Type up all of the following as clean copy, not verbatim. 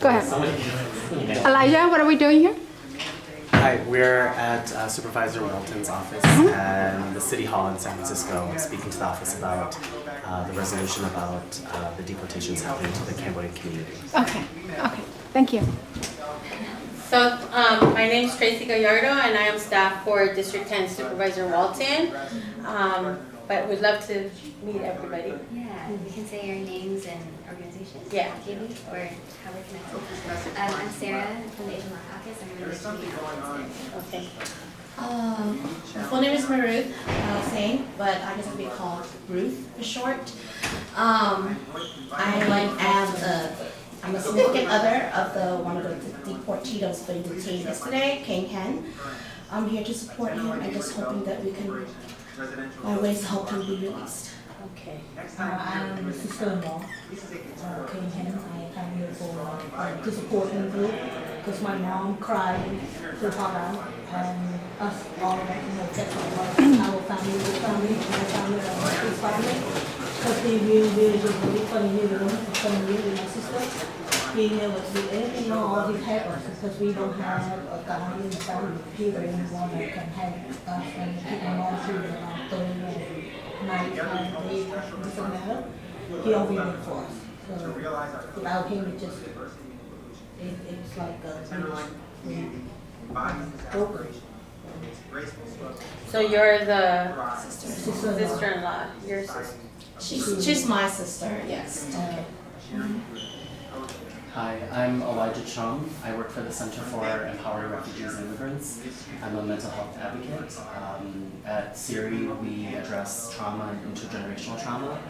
Go ahead. Elijah, what are we doing here? Hi, we're at Supervisor Walton's office and the City Hall in San Francisco, speaking to the office about the resolution about the deportations happening to the Cambodian community. Okay, thank you. So my name is Tracy Gallardo and I am staff for District 10 Supervisor Walton. But we'd love to meet everybody. Yeah, we can say your names and organizations. Yeah. Maybe, or how we're connected. I'm Sarah from the Asian Law Caucus. I'm really nice to meet you. Okay. My full name is Maruth Singh, but I guess I'll be called Ruth for short. I'm a significant other of one of the deportees being detained yesterday, Kang Hen. I'm here to support him and just hoping that we can find ways to help him be released. Okay. I'm the sister-in-law, Kang Hen. I come here to support him too, because my mom cried so hard, and us all, just our family, my family, his family, because he really funny with my sister. He never did anything all these happens because we don't have a guy in the family, Peter, anyone that can help us and keep him on through about 30 nights and days, doesn't matter. He always wait for us. So without him, it's like broken. So you're the Sister-in-law. sister-in-law. Your sister. She's my sister, yes. Okay. Hi, I'm Elijah Chung. I work for the Center for Empowering Refugees and Immigrants. I'm a mental health advocate. At CERI, we address trauma and intergenerational trauma.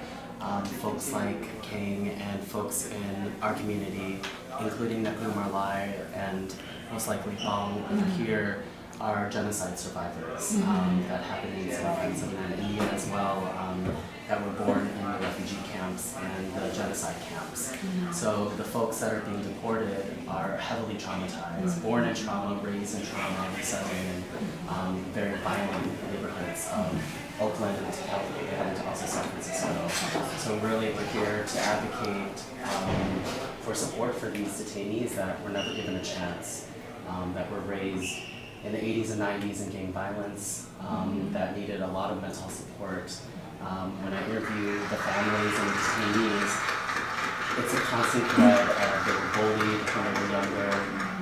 Folks like Kang and folks in our community, including Naku Marlai and most likely Bong here, are genocide survivors that happened in Philippines and India as well, that were born in the refugee camps and the genocide camps. So the folks that are being deported are heavily traumatized, born in trauma, raised in trauma, resettled in very violent neighborhoods of Oakland and also San Francisco. So really we're here to advocate for support for these detainees that were never given a chance, that were raised in the 80s and 90s in gang violence, that needed a lot of mental support. When I interviewed the families and the detainees, it's a constant thread of they were bullied when they were younger.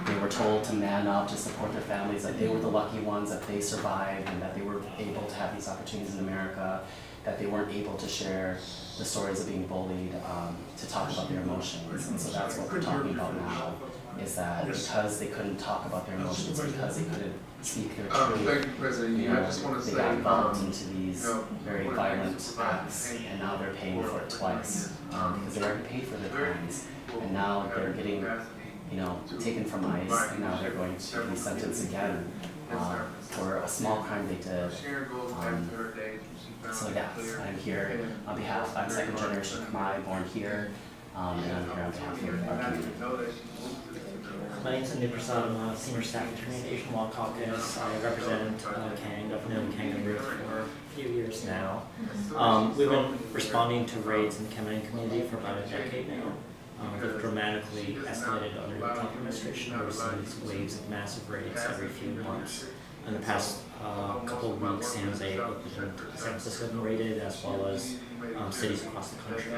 They were told to man up to support their families, that they were the lucky ones, that they survived and that they were able to have these opportunities in America, that they weren't able to share the stories of being bullied, to talk about their emotions. And so that's what we're talking about now, is that because they couldn't talk about their emotions, because they couldn't speak their truth, Thank you, President. you know, I just want to they say, got involved into these very violent acts, and now they're paying for it twice, because they already paid for their crimes, and now they're getting, taken from ICE, and now they're going to be sentenced again for a small crime they did. So yes, I'm here on behalf, I'm second generation Khmer, born here, and I'm here on behalf of our community. My name is Andy Prasad. I'm a senior staff attorney at the Asian Law Caucus. I represent Kang. I've known Kang and Ruth for a few years now. We've been responding to raids in the Cambodian community for about a decade now. They've dramatically escalated under the Trump administration. We're seeing these waves of massive raids every few months. In the past couple of weeks, San Jose, San Francisco have been raided, as well as cities across the country.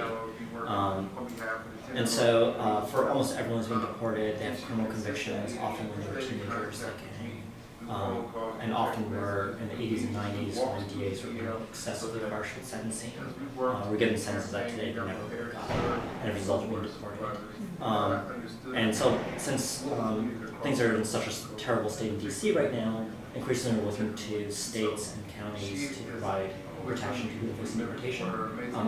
And so for almost everyone who's been deported, they have criminal convictions, often when they were teenagers, like Kang. And often were in the 80s and 90s when DAs were being excessively harsh with sentencing. We're getting sentences that today they never would have gotten, and as a result of being deported. And so since things are in such a terrible state in DC right now, increasingly we're looking to states and counties to provide protection to people facing deportation,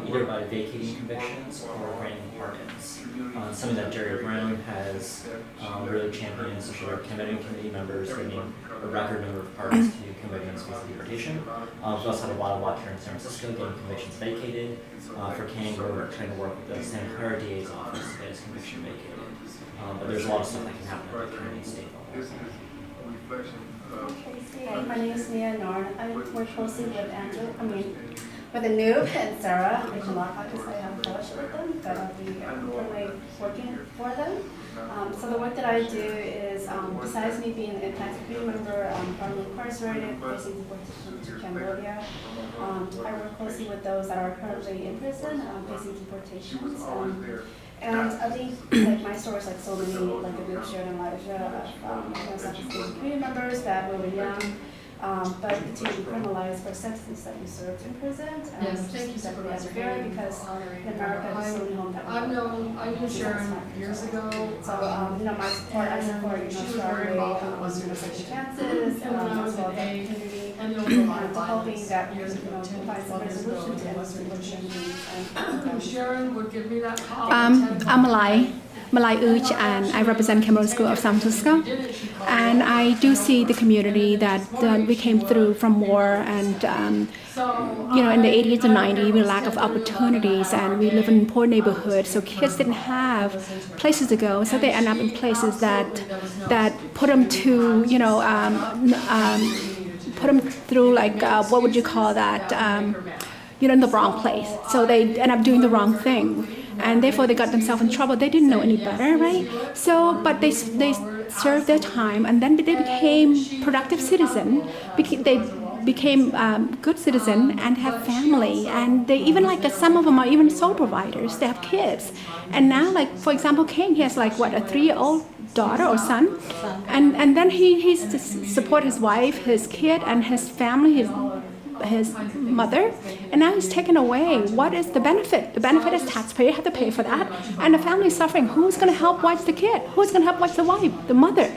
either by vacating convictions or granting pardons. Something that Jerry Brown has really championed, especially our Cambodian committee members, giving a record number of pardons to Cambodians facing deportation. We also had a lot of work here in San Francisco getting convictions vacated. For Kang, we're trying to work with the Santa Clara DA's office to get his conviction vacated. But there's a lot of stuff that can happen at the county and state level. Hi, my name is Mia Nor. I work closely with with Anoop and Sarah, Asian Law Caucus. I have a fellowship with them, but I'll be currently working for them. So what that I do is, besides me being a tax committee member, I'm currently incarcerated, facing deportation to Cambodia. I work closely with those that are currently in prison, facing deportations. And I think like my story is like so many, like a group shared in Malaysia of Southeast Asian community members that were young, but continue to be criminalized for substance that you served in prison. Yes, thank you, Supervisor Kang. Because in America, there's so many homes that I knew Sharon years ago. So, my support, I support, She was strongly, very involved in the second chances, And when I was as well at as A, community, and there was a lot of to helping violence that, years ago, find some 12 years ago, resolution to there end was this Sharon would give me that call. I'm Malai Uch, and I represent Cambodian School of San Francisco. And I do see the community that we came through from war, and in the 80s and 90s, we lack of opportunities, and we live in poor neighborhoods, so kids didn't have places to go, so they end up in places that put them to, put them through like what would you call that? In the wrong place. So they end up doing the wrong thing, and therefore they got themselves in trouble. They didn't know any better, right? So, but they served their time, and then they became productive citizen. They became good citizen and have family, and they even some of them are even sole providers. They have kids, and now for example, Kang, he has a 3-year-old daughter or son, and then he's to support his wife, his kid, and his family, his mother, and now he's taken away. What is the benefit? The benefit is taxpayer have to pay for that, and the family is suffering. Who's going to help watch the kid? Who's going to help watch the wife, the mother?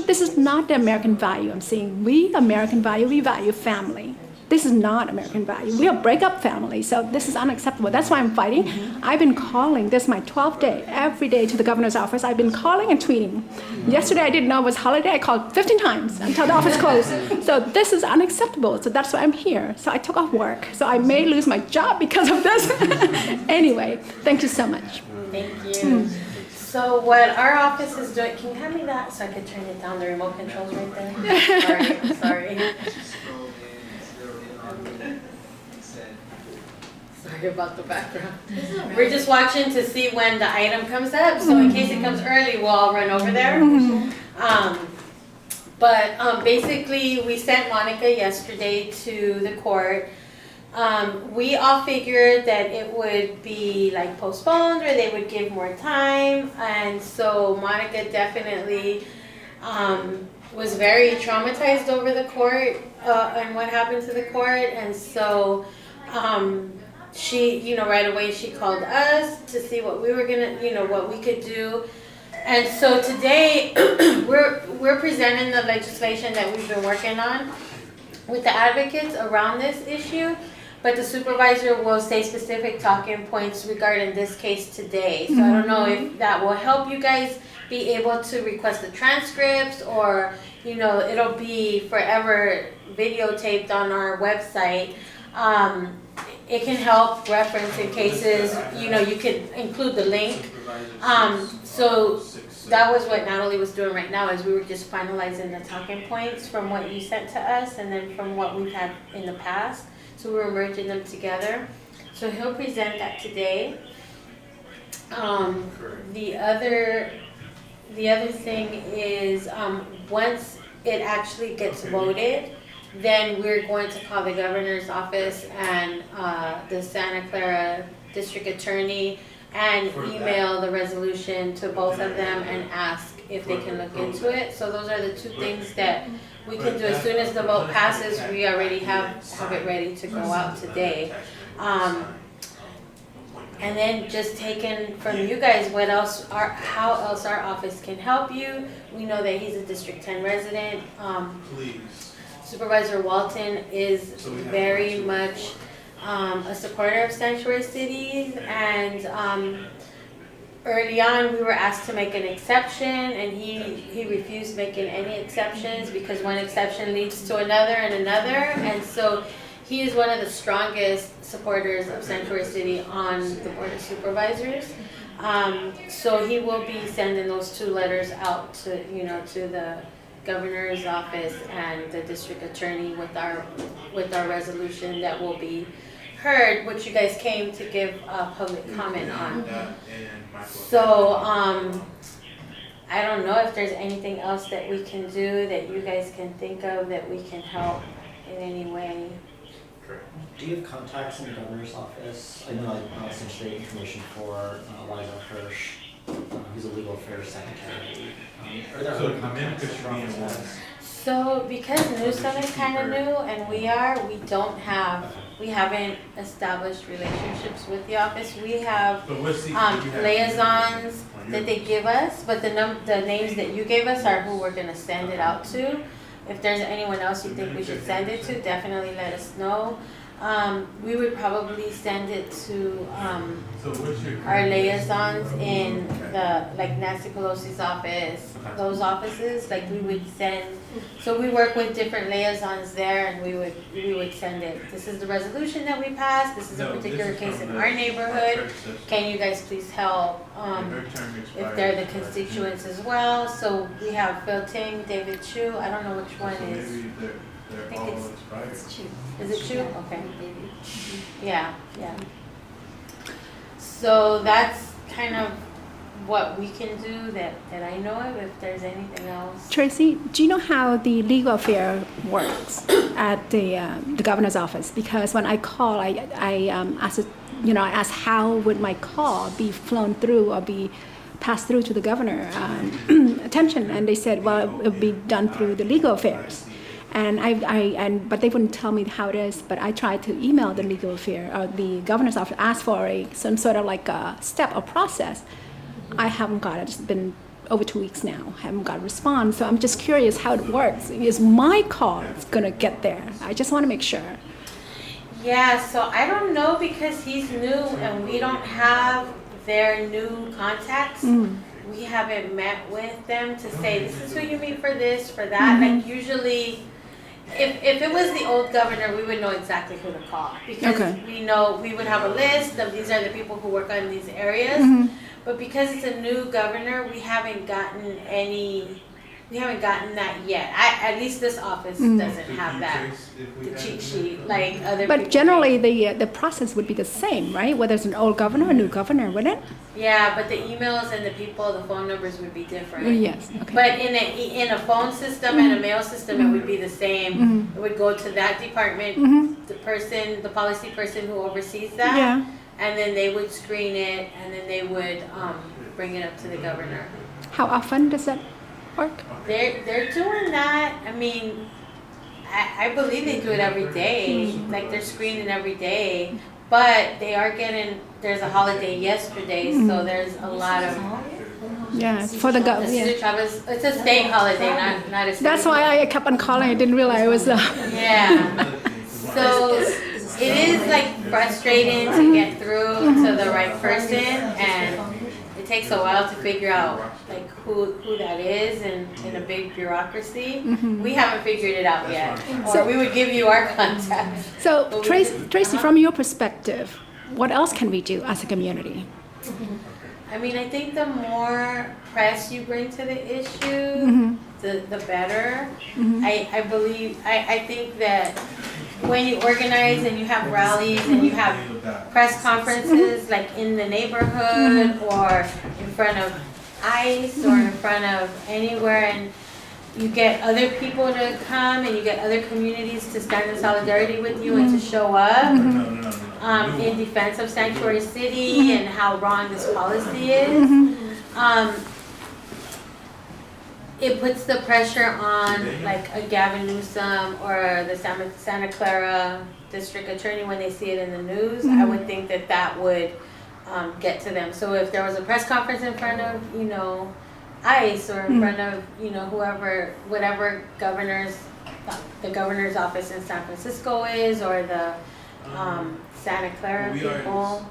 This is not the American value I'm seeing. We American value, we value family. This is not American value. We are break-up family, so this is unacceptable. That's why I'm fighting. I've been calling. This is my 12th day. Every day to the governor's office, I've been calling and tweeting. Yesterday, I didn't know it was holiday. I called 15 times until the office closed. So this is unacceptable. So that's why I'm here. So I took off work. So I may lose my job because of this. Anyway, thank you so much. Thank you. So what our office is doing, can you hand me that so I could turn it down? The remote controls right there. Sorry. Sorry about the background. We're just watching to see when the item comes up, so in case it comes early, we'll all run over there. But basically, we sent Monica yesterday to the court. We all figured that it would be postponed, or they would give more time, and so Monica definitely was very traumatized over the court and what happened to the court, and so she, right away she called us to see what we were gonna, what we could do. And so today we're presenting the legislation that we've been working on with the advocates around this issue, but the supervisor will say specific talking points regarding this case today. So I don't know if that will help you guys be able to request the transcripts, or it'll be forever videotaped on our website. It can help reference in cases, you could include the link. So that was what Natalie was doing right now, is we were just finalizing the talking points from what you sent to us and then from what we've had in the past. So we were merging them together. So he'll present that today. The other thing is once it actually gets voted, then we're going to call the governor's office and the Santa Clara district attorney and email the resolution to both of them and ask if they can look into it. So those are the two things that we can do. As soon as the vote passes, we already have it ready to go out today. And then just taking from you guys how else our office can help you. We know that he's a District 10 resident. Supervisor Walton is very much a supporter of sanctuary cities, and early on we were asked to make an exception, and he refused making any exceptions because one exception leads to another and another, and so he is one of the strongest supporters of sanctuary city on the Board of Supervisors. So he will be sending those two letters out to the governor's office and the district attorney with our resolution that will be heard, which you guys came to give public comment on. So I don't know if there's anything else that we can do that you guys can think of that we can help in any way. Do you have contacts in the governor's office? I know I sent you the information for Liza Hirsch, who's a legal affairs secretary. Are there other contacts from the office? So because Newsom is kind of new and we haven't established relationships with the office. We have liaisons that they give us, but the names that you gave us are who we're gonna send it out to. If there's anyone else you think we should send it to, definitely let us know. We would probably send it to our liaisons in the, like Nancy Pelosi's office, those offices, like we would send, so we work with different liaisons there and we would send it. This is the resolution that we passed, this is a particular case in our neighborhood. Can you guys please help? If they're the constituents as well. So we have Phil Ting, David Chu, I don't know which one is. I think it's Chu. Is it Chu? Okay. Yeah. So that's kind of what we can do that I know of. If there's anything else. Tracy, do you know how the legal affair works at the governor's office? Because when I call, I asked, I asked how would my call be flown through or be passed through to the governor attention, and they said, well, it would be done through the legal affairs. And but they wouldn't tell me how it is. But I tried to email the legal affair or the governor's office, ask for some sort of like a step or process. I haven't got it. It's been over 2 weeks now. I haven't got a response. So I'm just curious how it works. Is my call gonna get there? I just want to make sure. Yeah. So I don't know because he's new and we don't have their new contacts. We haven't met with them to say this is who you meet for this, for that. Like usually. If it was the old governor, we would know exactly who to call because we would have a list of these are the people who work on these areas. But because it's a new governor, we haven't gotten that yet. At least this office doesn't have that, the cheat sheet like other. But people generally, the process would be the same, right? Whether it's an old governor or a new governor, wouldn't it? Yeah, but the emails and the people, the phone numbers would be different. Yes. Okay. But in a phone system and a mail system, it would be the same. It would go to that department, the policy person who oversees that, and then they would screen it, and then they would bring it up to the governor. How often does that work? They're doing that. I mean, I believe they do it every day. Like they're screening every day. But they are there's a holiday yesterday, so there's a lot of. Yeah, for the government. It's a state holiday, not a state. That's why I kept on calling. I didn't realize it was. Yeah. So it is like frustrating to get through to the right person, and it takes a while to figure out like who that is in a big bureaucracy. We haven't figured it out yet. Or we would give you our contact. So Tracy, from your perspective, what else can we do as a community? I mean, I think the more press you bring to the issue, the better. I think that when you organize and you have rallies and you have press conferences like in the neighborhood or in front of ICE or in front of anywhere, and you get other people to come and you get other communities to stand in solidarity with you and to show up in defense of Sanctuary City and how wrong this policy is. It puts the pressure on like a Gavin Newsom or the Santa Clara district attorney when they see it in the news. I would think that would get to them. So if there was a press conference in front of, ICE or in front of, whoever, whatever the governor's office in San Francisco is, or the Santa Clara people.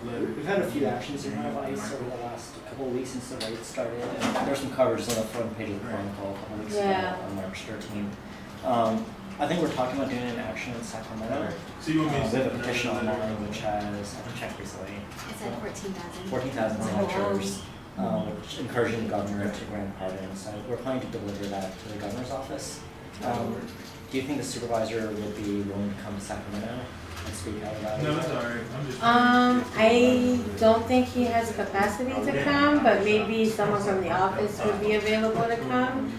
We've had a few actions in front of ICE over the last couple of weeks since the raid started. And there's some coverage on the front page of the Chronicle a couple of weeks ago on March 13th. I think we're talking about doing an action in Sacramento. We have a petition online which has, I checked recently, It's at 14,000. 14,000 signatures, which encouraging the governor to grant pardons. So we're planning to deliver that to the governor's office. Do you think the supervisor would be willing to come to Sacramento? and speak out about it? No, it's alright. I'm just. I don't think he has capacity to come, but maybe someone from the office would be available to come.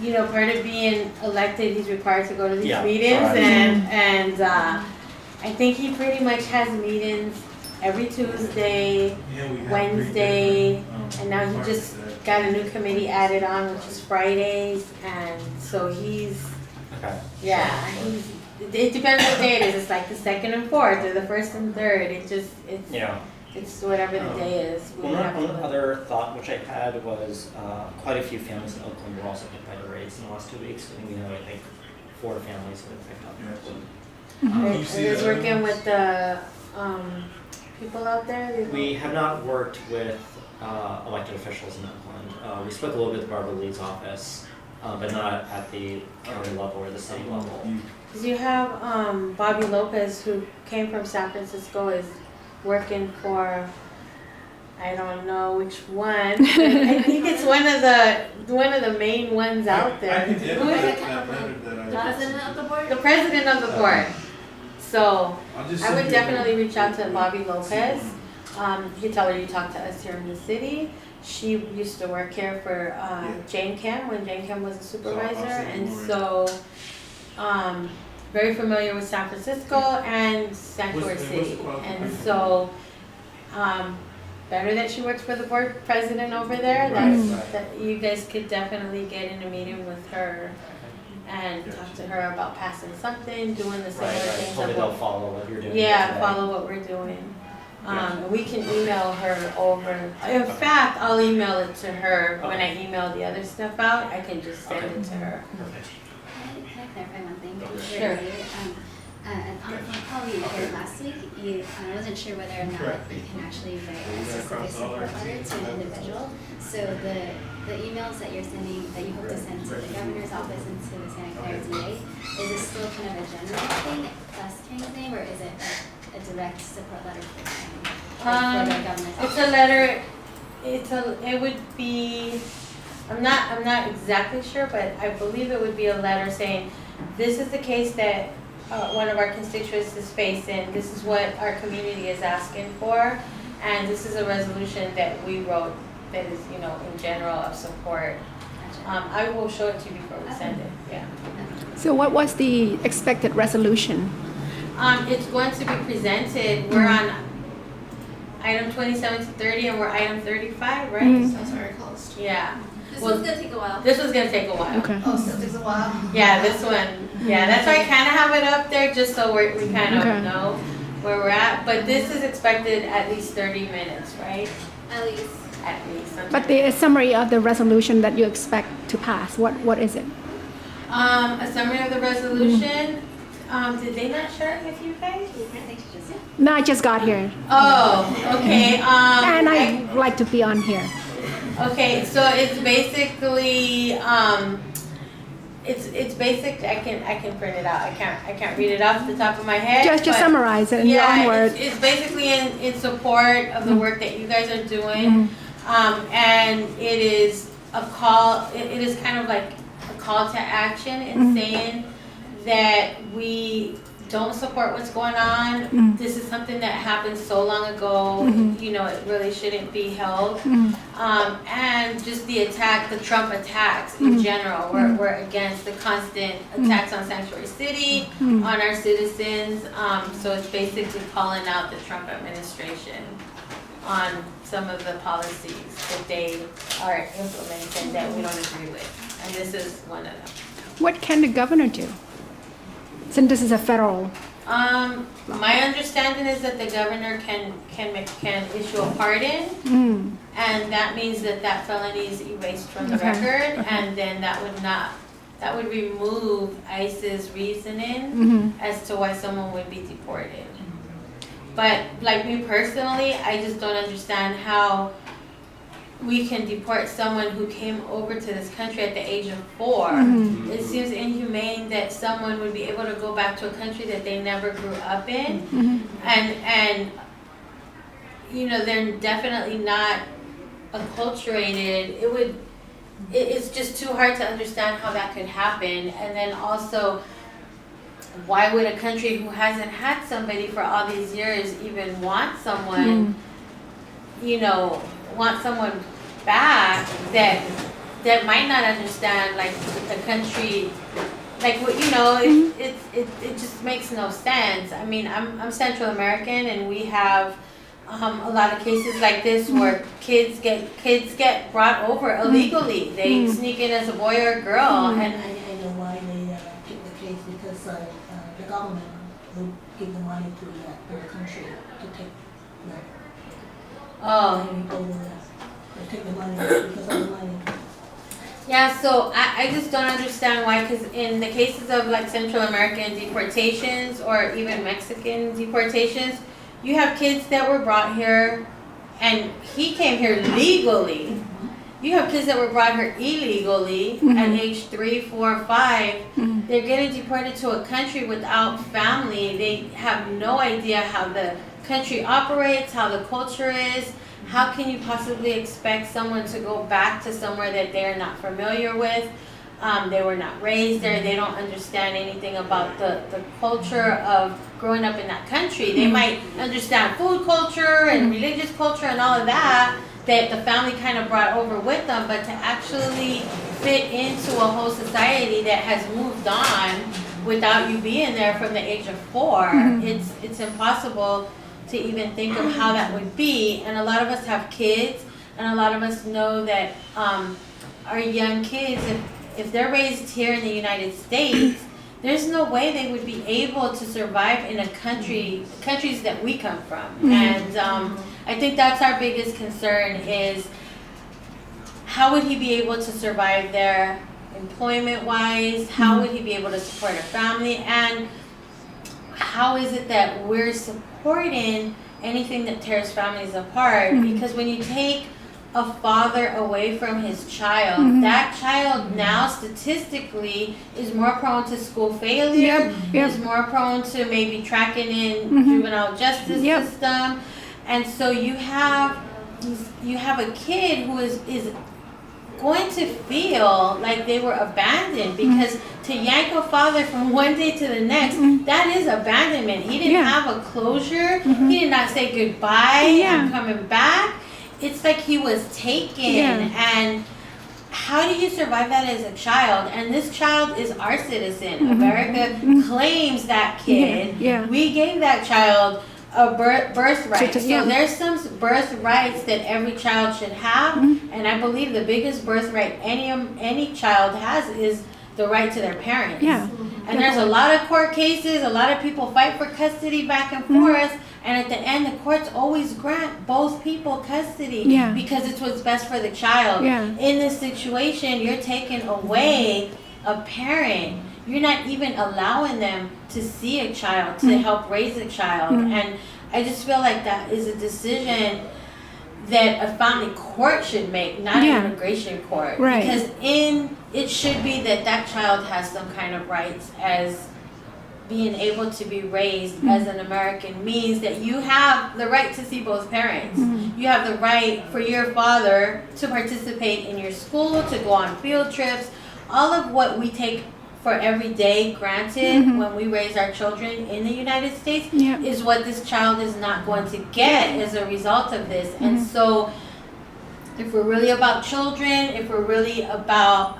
You know, part of being elected, he's required to go to these Yeah, meetings, right. and I think he pretty much has meetings every Tuesday, Yeah, we have Wednesday, redone, and now he parts just of that. got a new committee added on, which is Fridays, and so he's, Okay. yeah, it depends what day it is. It's like the second and fourth, or the first and third. Yeah. It's whatever the day is. We have One to- other thought which I had was quite a few families in Oakland were also hit by the raids in the last 2 weeks. I think we know, I think 4 families have been picked up. Right, You see and it's that? working with the people out there. We have not worked with elected officials in Oakland. We spoke a little bit with Barbara Lee's office, but not at the county level or the city level. Because you have Bobby Lopez, who came from San Francisco, is working for, I don't know which one. But I think it's one of the main ones out there. I can Who edit is it? that letter that I. The president of the board? The president of the board. So I'll just I send would you definitely a- reach out to Bobby Lopez. You can tell her you talked to us here in the city. She used to work here for Jane Kim when Jane Kim was a supervisor, and so very familiar with San Francisco and Sanctuary What's the City. And qualification? so better that she works for the board president over there. Right. That you guys could definitely get in a meeting with her and talk to her about passing something, doing the similar Right, right. things. Hopefully that they'll what- follow what you're doing. yeah, today. follow what we're doing. We can email her over. In fact, I'll email it to her when I email the other stuff out. I can just send it to her. Perfect. Can I clarify one thing? Sure. On the phone call we did last week, I wasn't sure whether or not you can actually write a specific support letter to an individual. So the emails that you're sending, that you hope to send to the governor's office and to the Santa Clara DA, is it still kind of a general thing, plus Kang's name, or is it a direct support letter for Kang? For the governor's It's office? a letter. It would be. I'm not exactly sure, but I believe it would be a letter saying, this is the case that one of our constituents is facing. This is what our community is asking for, and this is a resolution that we wrote that is, in general of support. Gotcha. I will show it to you before we send it. Yeah. So what was the expected resolution? It's going to be presented. We're on item 27 to 30, and we're item 35, right? Mhm. That's very close. Yeah. This Well, one's gonna take a while. This was gonna take a while. Okay. Oh, still takes a while. Yeah, this one. Yeah, that's why I kind of have it up there just so we kind of Okay. know where we're at. But this is expected at least 30 minutes, right? At least. At least. But the summary of the resolution that you expect to pass, what is it? A summary of the resolution. Did they not share it with you guys? I think she just, No, I just got here. Oh, okay. And I'd like to be on here. Okay, so it's basically it's basic. I can print it out. I can't read it off the top of my head. Just but summarize it in your own words. It's basically in support of the work that you guys are doing, and it is a call. It is kind of like a call to action in saying that we don't support what's going on. This is something that happened so long ago. It really shouldn't be held. And just the Trump attacks in general. We're against the constant attacks on Sanctuary City, on our citizens. So it's basically calling out the Trump administration on some of the policies that they are implementing that we don't agree with. And this is one of them. What can the governor do? Since this is a federal. My understanding is that the governor can issue a pardon, and that means that felony is erased from the Okay. record, and then that would remove ICE's reasoning as to why someone would be deported. But like me personally, I just don't understand how we can deport someone who came over to this country at the age of 4. It seems inhumane that someone would be able to go back to a country that they never grew up in, and they're definitely not acculturated. It's just too hard to understand how that could happen. And then also, why would a country who hasn't had somebody for all these years even want someone, you know, want someone back that might not understand like the country, like what, you know, it just makes no sense. I mean, I'm Central American, and we have a lot of cases like this where kids get brought over illegally. They sneak in as a boy or a girl, and I know why they pick the case, because the government will give the money to the country to take people they take the money because of the money. yeah, so I just don't understand why, because in the cases of like Central American deportations or even Mexican deportations, you have kids that were brought here and he came here legally. You have kids that were brought here illegally at age 3, 4, 5. They're getting deported to a country without family. They have no idea how the country operates, how the culture is. How can you possibly expect someone to go back to somewhere that they're not familiar with? They were not raised there. They don't understand anything about the culture of growing up in that country. They might understand food culture and religious culture and all of that the family kind of brought over with them, but to actually fit into a whole society that has moved on without you being there from the age of 4, it's impossible to even think of how that would be. And a lot of us have kids, and a lot of us know that our young kids, if they're raised here in the United States, there's no way they would be able to survive in countries that we come from. And I think that's our biggest concern is how would he be able to survive there employment-wise? How would he be able to support a family? And how is it that we're supporting anything that tears families apart? Because when you take a father away from his child, that child now statistically is more prone to school failure, is more prone to maybe tracking in juvenile justice system. And so you have a kid who is going to feel like they were abandoned, because to yank a father from one day to the next, that is abandonment. He didn't have a closure. He did not say goodbye, I'm coming back. It's like he was taken. And how do you survive that as a child? And this child is our citizen. America claims that kid. We gave that child a birthright. So there's some birthrights that every child should have, and I believe the biggest birthright any child has is the right to their parents. And there's a lot of court cases, a lot of people fight for custody back and forth, and at the end the courts always grant both people custody because it's what's best for the child. In this situation, you're taking away a parent. You're not even allowing them to see a child, to help raise a child. And I just feel like that is a decision that a family court should make, not an immigration court. Because it should be that child has some kind of rights as being able to be raised as an American means that you have the right to see both parents. You have the right for your father to participate in your school, to go on field trips. All of what we take for every day granted when we raise our children in the United States is what this child is not going to get as a result of this. And so if we're really about children, if we're really about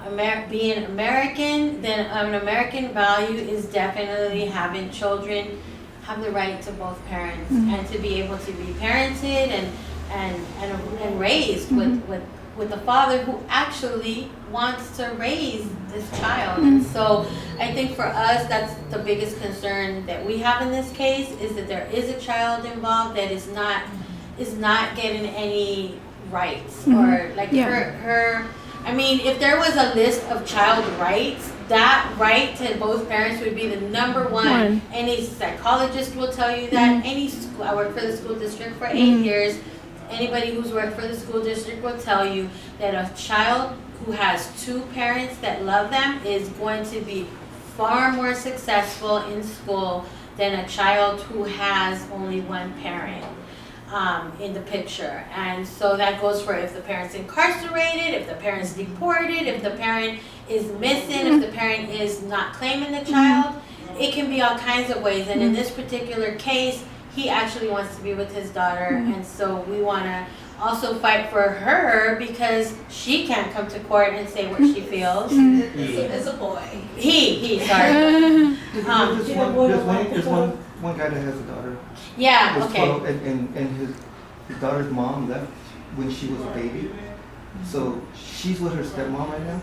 being American, then an American value is definitely having children have the right to both parents and to be able to be parented and raised with a father who actually wants to raise this child. And so I think for us, that's the biggest concern that we have in this case, is that there is a child involved that is not getting any rights or like her. I mean, if there was a list of child rights, that right to both parents would be the number one. Any psychologist will tell you that. I worked for the school district for 8 years. Anybody who's worked for the school district will tell you that a child who has 2 parents that love them is going to be far more successful in school than a child who has only 1 parent in the picture. And so that goes for if the parent's incarcerated, if the parent's deported, if the parent is missing, if the parent is not claiming the child. it can be all kinds of ways. And in this particular case, he actually wants to be with his daughter, and so we want to also fight for her because she can't come to court and say what she feels. It's a boy. Sorry. There's one guy that has a daughter. Yeah, He's okay. 12, and his daughter's mom left when she was a baby. So she's with her stepmom right now,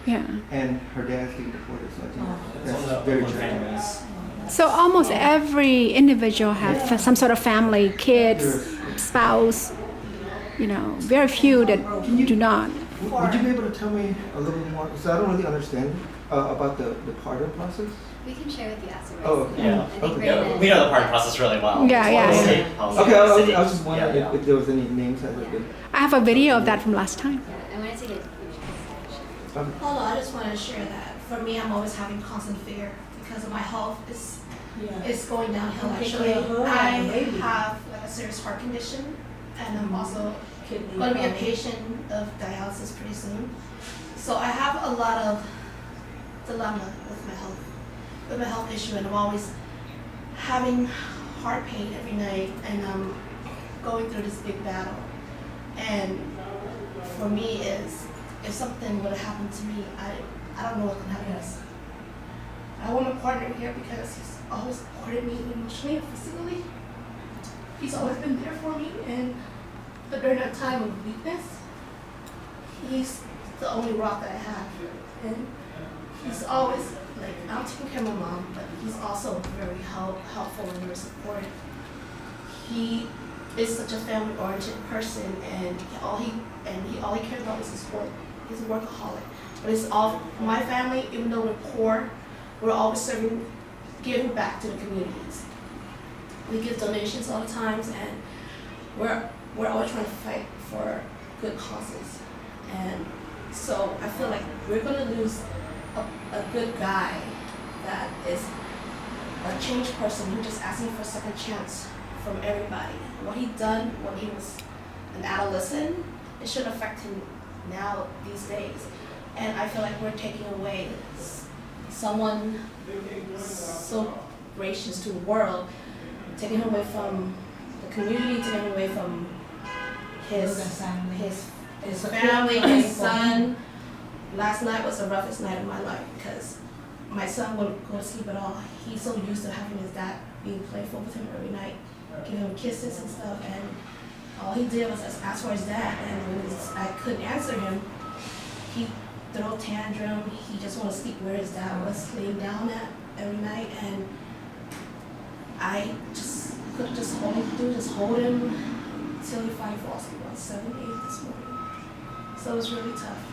Yeah. and her dad's getting deported. So I think It's one that's of very the tragic. families. So almost every individual have some sort of family, kids, spouse. You know, very few that do not. Would you be able to tell me a little bit more? So I don't really understand about the pardon process. We can share with you afterwards. Oh, okay. Yeah. I think Okay. we're Yeah, gonna- we know the pardon process really well. Yeah, It's one of the yeah, state yeah. policies Okay, of I the was, city. I was just wondering Yeah, if there was any names that had been. I have a video of that from last time. I wanted to get. Okay. Hold on, I just want to share that. For me, I'm always having constant fear because of my health is going downhill. Actually, I have like a serious heart condition, and I'm also going to be a patient of dialysis pretty soon. So I have a lot of dilemma with my health issue, and I'm always having heart pain every night, and I'm going through this big battle. And for me is, if something would have happened to me, I don't know what can happen. I want my partner here because he's always supported me emotionally and physically. He's always been there for me, but during that time of weakness, he's the only rock that I have. And he's always, like, I'm taking care of my mom, but he's also very helpful and very supportive. He is such a family-oriented person, and all he cares about is his work. He's a workaholic. But it's all my family, even though we're poor, we're always giving back to the communities. We give donations all the times, and we're always trying to fight for good causes. And so I feel like we're gonna lose a good guy that is a changed person who just asking for a second chance from everybody. What he done when he was an adolescent, it shouldn't affect him now these days. And I feel like we're taking away someone so gracious to the world, taking him away from the community, taking him away from his family, his son. Last night was the roughest night of my life because my son wouldn't go to sleep at all. He's so used to having his dad being playful with him every night, giving him kisses and stuff, and all he did was ask for his dad, and when I couldn't answer him, he threw a tantrum. He just wanted to sleep where his dad was laying down at every night, and I just could just hold him till he finally fell asleep around 7, 8 this morning. So it was really tough,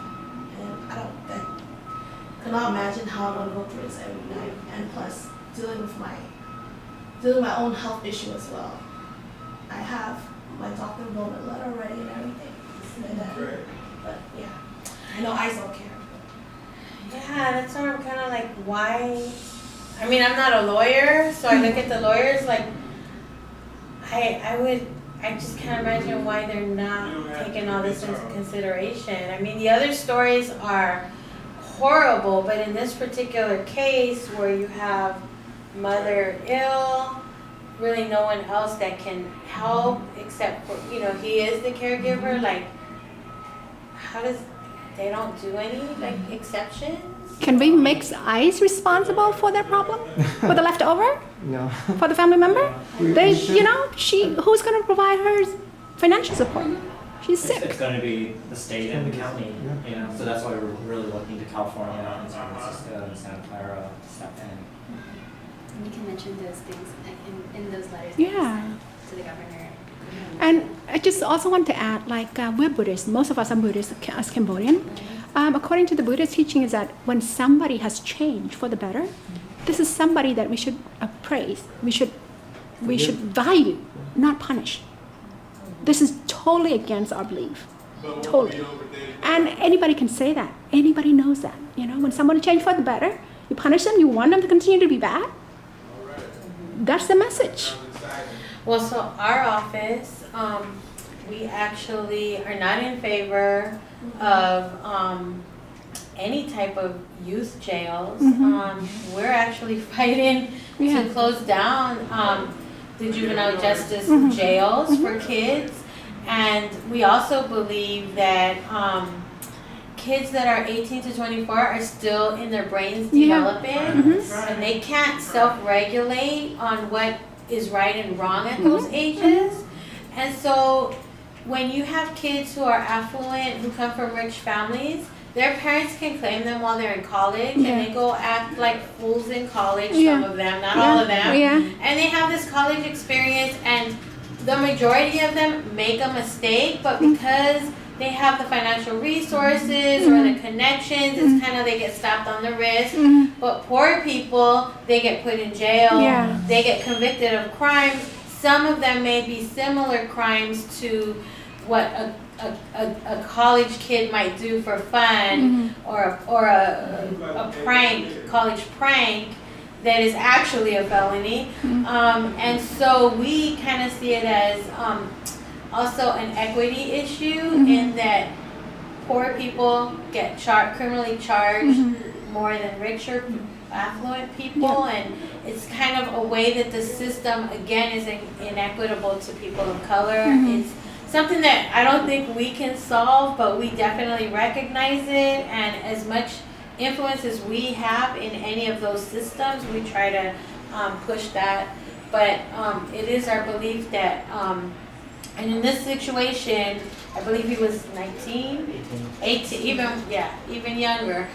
and I could not imagine how I'm gonna go through this every night, and plus dealing with my own health issue as well. I have my doctor wrote a letter already and everything. But yeah, I know ICE don't care. Yeah, that's why I'm kind of like, why? I mean, I'm not a lawyer, so I look at the lawyers like, I just can't imagine why they're not taking all this into consideration. I mean, the other stories are horrible, but in this particular case where you have mother ill, really no one else that can help except for, he is the caregiver, like, they don't do any, like, exceptions? Can we make ICE responsible for that problem? For the leftover? No. For the family member? We They, should- who's going to provide her financial support? She's It's sick. going to be the state and the county, so that's why we're really looking to California and San Francisco and Santa Clara to step in. And you can mention those things in those letters. that you Yeah. send to the governor. And I just also want to add, like, we're Buddhists. Most of us are Buddhists as Cambodian. According to the Buddhist teaching is that when somebody has changed for the better, this is somebody that we should praise. We should value, not punish. This is totally against our belief. Totally. And anybody can say that. Anybody knows that. When someone changed for the better, you punish them, you want them to continue to be bad. That's the message. Well, so our office, we actually are not in favor of any type of youth jails. Mm-hmm. We're actually fighting Yeah. to close down the juvenile justice Mm-hmm. jails for kids. And we also believe that kids that are 18 to 24 are still in their brains Yeah. developing, Mhm. and they can't self-regulate on what is right and wrong at those ages. And so when you have kids who are affluent, who come from rich families, their parents can claim them while they're in college, Yeah. and they go act like fools in college, Yeah. some of them, not all of them. Yeah. And they have this college experience, and the majority of them make a mistake, but because they have the financial resources or the connections, it's kind of they get slapped on the wrist. But poor people, they get put in jail, Yeah. they get convicted of crimes. Some of them may be similar crimes to what a college kid might do for fun, or a prank, college prank, that is actually a felony. And so we kind of see it as also an equity issue in that poor people get criminally charged more than richer, affluent people, and it's kind of a way that the system again is inequitable to people of color. It's something that I don't think we can solve, but we definitely recognize it, and as much influence as we have in any of those systems, we try to push that. But it is our belief that, and in this situation, I believe he was 19, 18, even younger.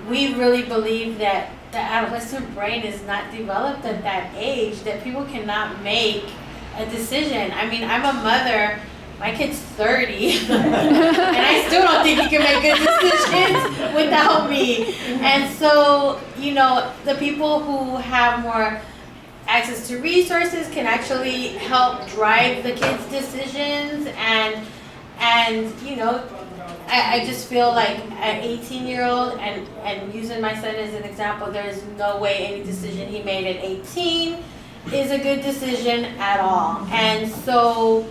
We really believe that the adolescent brain is not developed at that age, that people cannot make a decision. I mean, I'm a mother, my kid's 30, and I still don't think he can make good decisions without me. And so, you know, the people who have more access to resources can actually help drive the kids' decisions, and you know, I just feel like an 18-year-old, and using my son as an example, there's no way any decision he made at 18 is a good decision at all. And so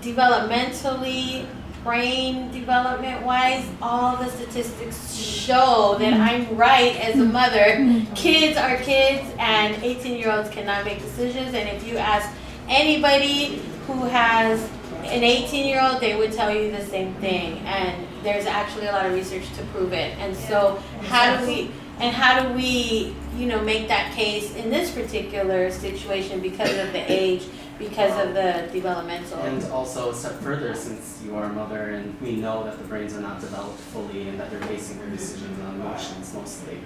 developmentally, brain development-wise, all the statistics show that I'm right as a mother. Kids are kids, and 18-year-olds cannot make decisions. And if you ask anybody who has an 18-year-old, they would tell you the same thing. And there's actually a lot of research to prove it. And so how do we, you know, make that case in this particular situation because of the age, because of the developmental? And also a step further, since you are a mother and we know that the brains are not developed fully and that they're basing their decisions on emotions mostly.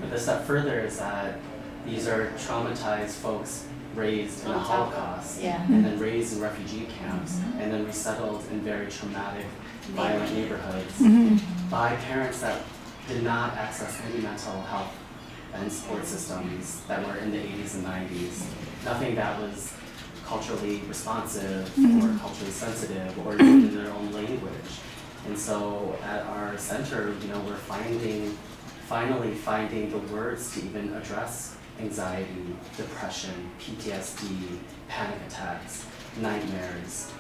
But the step further is that these are traumatized folks raised in the Holocaust, and then raised in refugee camps, and then resettled in very traumatic, violent neighborhoods by parents that did not access any mental health and support systems that were in the 80s and 90s. Nothing that was culturally responsive or culturally sensitive or even in their own language. And so at our center, you know, we're finally finding the words to even address anxiety, depression, PTSD, panic attacks, nightmares,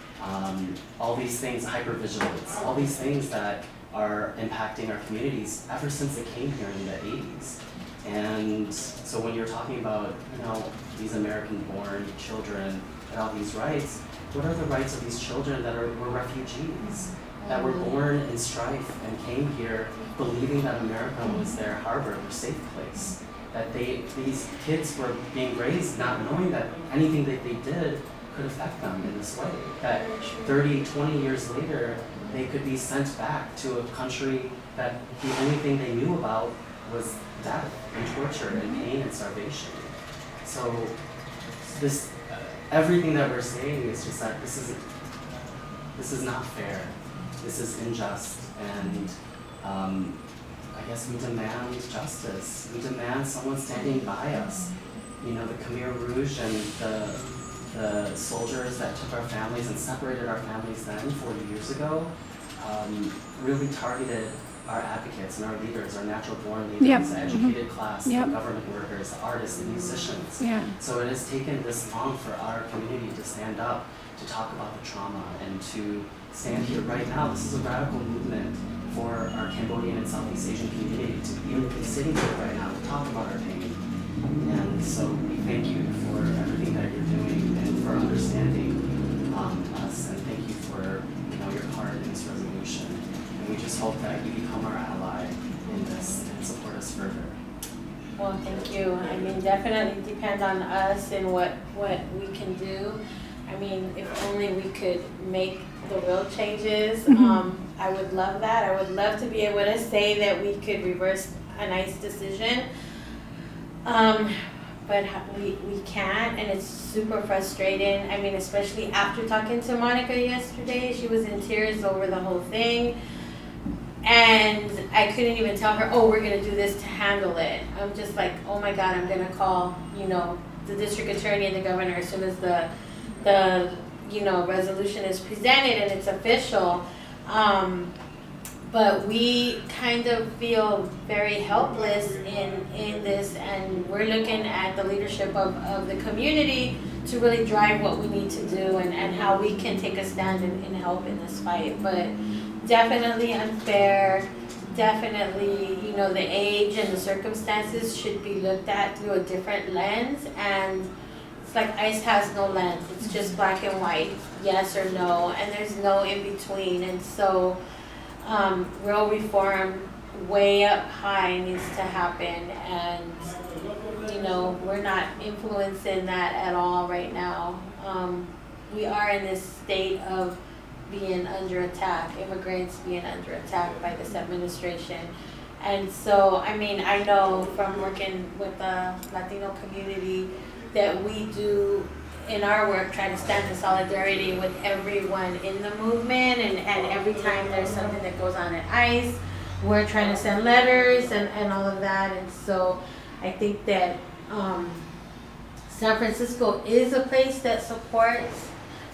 all these things, hypervigilance, all these things that are impacting our communities ever since they came here in the 80s. And so when you're talking about, you know, these American-born children and all these rights, what are the rights of these children that were refugees, that were born in strife and came here believing that America was their harbor, their safe place? That these kids were being raised not knowing that anything that they did could affect them in this way. That 30, 20 years later, they could be sent back to a country that the only thing they knew about was death and torture and pain and starvation. So this, everything that we're saying is just that this is not fair. This is unjust, and I guess we demand justice. We demand someone standing by us. You know, the Khmer Rouge and the soldiers that took our families and separated our families then 40 years ago really targeted our advocates and our leaders, our natural born leaders, the educated class, the government workers, the artists, the musicians. So it has taken this long for our community to stand up, to talk about the trauma, and to stand here right now. This is a radical movement for our Cambodian and Southeast Asian community to even be sitting here right now to talk about our pain. And so we thank you for everything that you're doing and for understanding us, and thank you for your part in this resolution. And we just hope that you become our ally in this and support us further. Well, thank you. I mean, definitely depend on us and what we can do. I mean, if only we could make the real changes. I would love that. I would love to be able to say that we could reverse a nice decision. But we can't, and it's super frustrating. I mean, especially after talking to Monica yesterday, she was in tears over the whole thing. And I couldn't even tell her, oh, we're gonna do this to handle it. I'm just like, oh my God, I'm gonna call, the district attorney and the governor as soon as the resolution is presented and it's official. But we kind of feel very helpless in this, and we're looking at the leadership of the community to really drive what we need to do and how we can take a stand and help in this fight. But definitely unfair, definitely, the age and the circumstances should be looked at through a different lens. And it's like ICE has no lens. It's just black and white, yes or no, and there's no in between. And so real reform way up high needs to happen, and we're not influencing that at all right now. We are in this state of being under attack, immigrants being under attack by this administration. And so, I mean, I know from working with the Latino community that we do in our work try to stand in solidarity with everyone in the movement, and every time there's something that goes on at ICE, we're trying to send letters and all of that. And so I think that San Francisco is a place that supports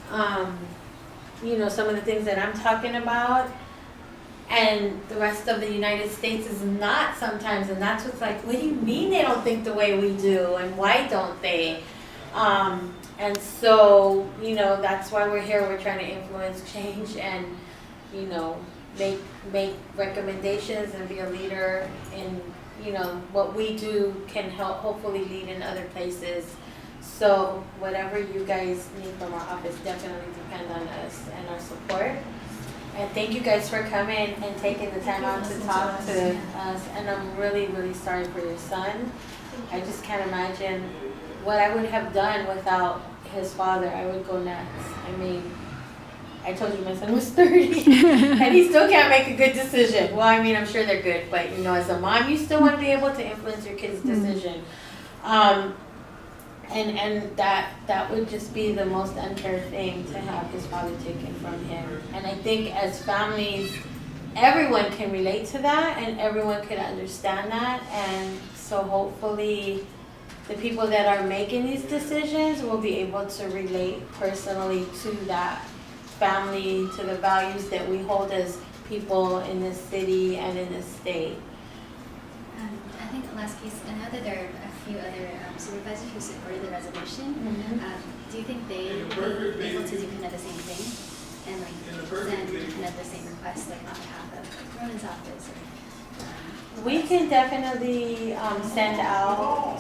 some of the things that I'm talking about, and the rest of the United States is not sometimes. And that's what's like, what do you mean they don't think the way we do, and why don't they? And so, that's why we're here. We're trying to influence change and, make recommendations and be a leader in, what we do can help hopefully lead in other places. So whatever you guys need from our office definitely depend on us and our support. And thank you guys for coming and taking the time out to talk to us. And I'm really, really sorry for your son. I just can't imagine what I would have done without his father. I would go nuts. I mean, I told you my son was 30 and he still can't make a good decision. Well, I mean, I'm sure they're good, but as a mom, you still want to be able to influence your kid's decision. And that would just be the most unfair thing, to have his father taken from him. And I think as families, everyone can relate to that and everyone can understand that. And so hopefully the people that are making these decisions will be able to relate personally to that family, to the values that we hold as people in this city and in this state. I think the last piece, I know that there are a few other supervisors who supported the resolution. Do you think they would be able to do kind of the same thing and send kind of the same request on behalf of Ronan's office? We can definitely send our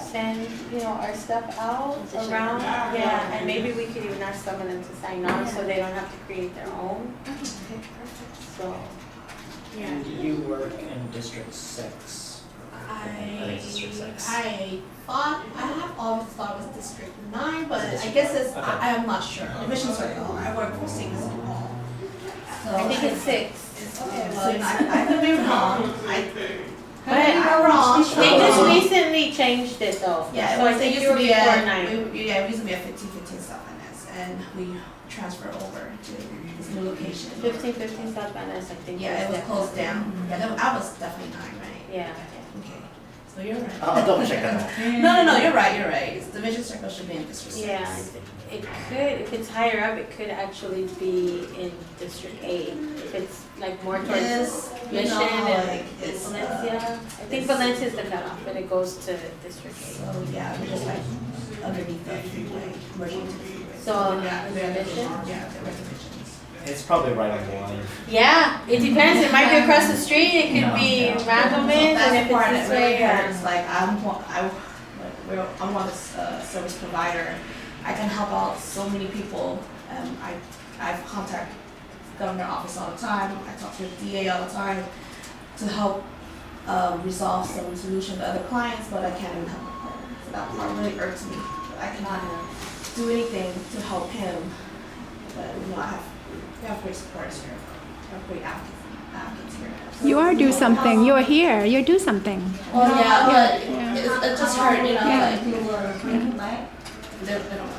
stuff out around, and maybe we could even ask some of them to sign on so they don't have to create their own. Okay, perfect. So, And you work in District 6. I think District 6. I have always thought it was District 9, but I guess it's, Okay. I am not sure. Division Circle, I work for City Hall. So I think it's 6. Okay, well, I could be wrong. But I'm wrong. they just recently changed it though. Yeah, So I it think used you to were be before a, 9. we used to be a 1515 South Finance, and we transferred over to this new location. 1515 South Van Ness, I think. Yeah, it was closed down. Yeah, I was definitely 9, right? Yeah. Okay, so you're right. I'll double check that out. No, you're right. It's Division Circle should be in District 6. Yeah, it could, if it's higher up, it could actually be in District 8. If it's like more towards Yes, you Mission know how, and like, it's, Valencia. I think Valencia is the cutoff, but it goes to District 8. So, yeah, we're just like underneath the freeway, merging into the freeway. So, yeah, is they're it Mission? Yeah, they're recommendations. It's probably right on the line. Yeah, it depends. It might be across the street. It could be Yeah. Randleman, That's and the if part it's that this really way, or hurts. Like I'm a service provider. I can help out so many people. I've contacted governor office all the time. I talk to the DA all the time to help resolve some solution to other clients, but I can't even help my partner. So that part really irks me. I cannot do anything to help him. But we have great supporters here. We have great advocates here. You are do something. You are here. You do something. Well, yeah, but Yeah. it just hurt, you know. Yeah. Like, You were coming back. they don't know.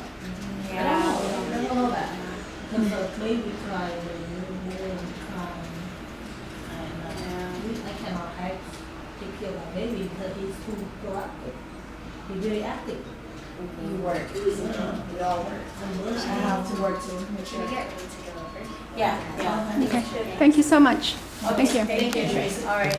I don't know that. Because the baby cried and you were crying. And I cannot take care of my baby because he's too proactive. He's very active. You work. We all work. I have to work to make Should sure. we get ready to go over? yeah, yeah. Okay. Thank you so much. Thank you. Thank you, Tracy. All right.